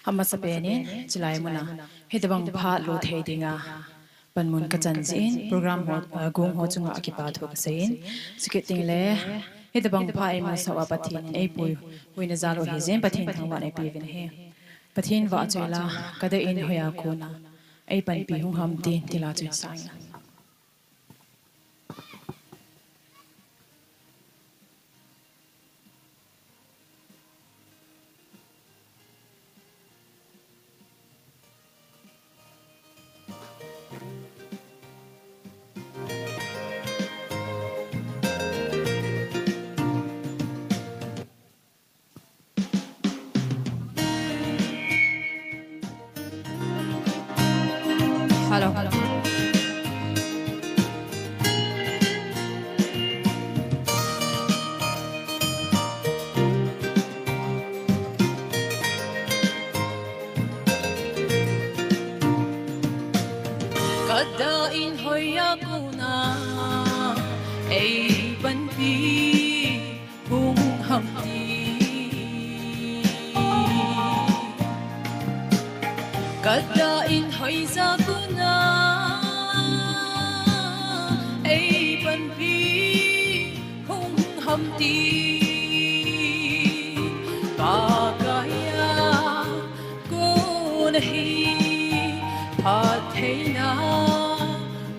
hama sapeni chilai muna hedabang pha lo thei dinga panmun ka chanjin program ho gung ho chunga akipa thok sein siketing le hedabang pha ai ma sawa pathin ei pui huina zalo hi zen pathin thangwa nei pivin he pathin wa chela kada in hoya khona ei pan pi hung ham tin tila chen sang Hello. Kada in hoya kuna ay banti hung hamti kada in hoy za kuna ay banti hung hamti bagaya ko nahi Pathena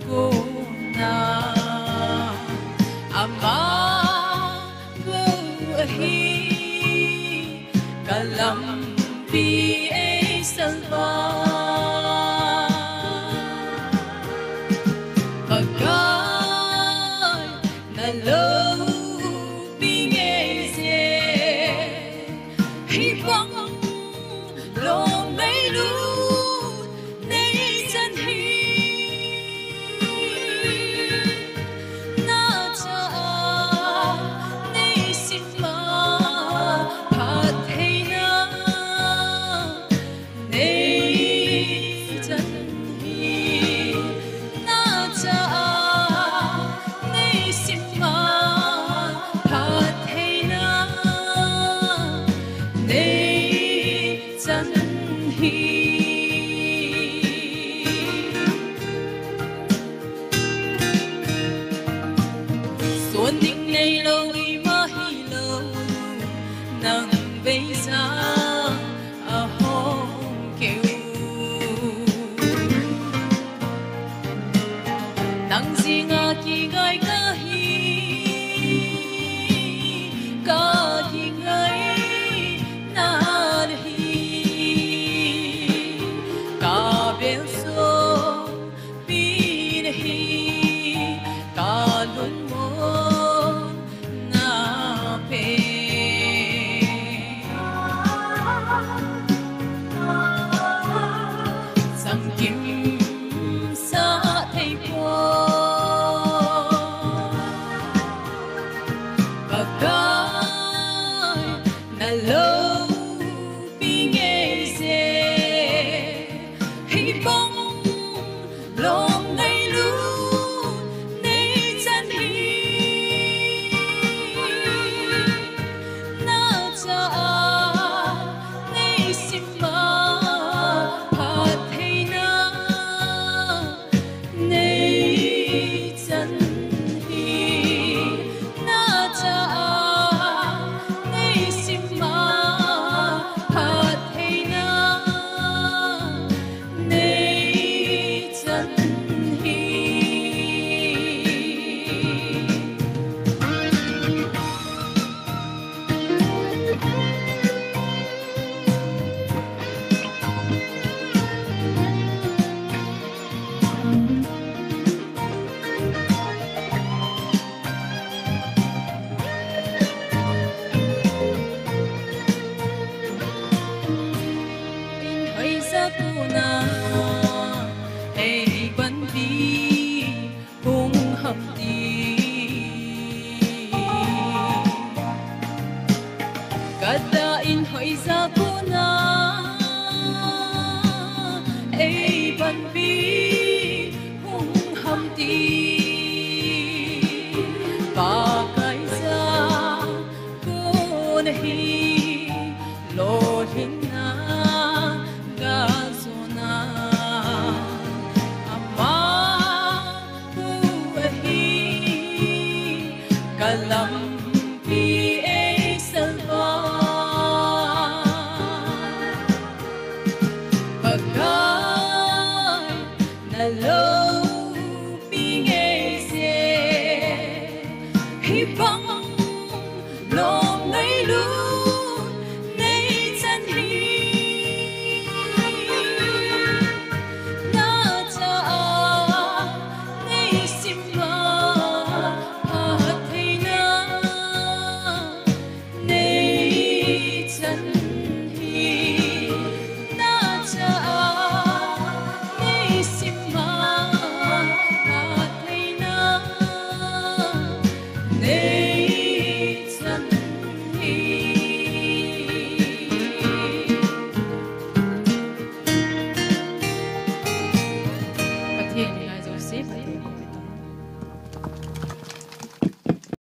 Guna Ama Buhi Kalampi Ay Salva Pagay Nalubing Ay Se Hibang Long May Lu Hung Hamdi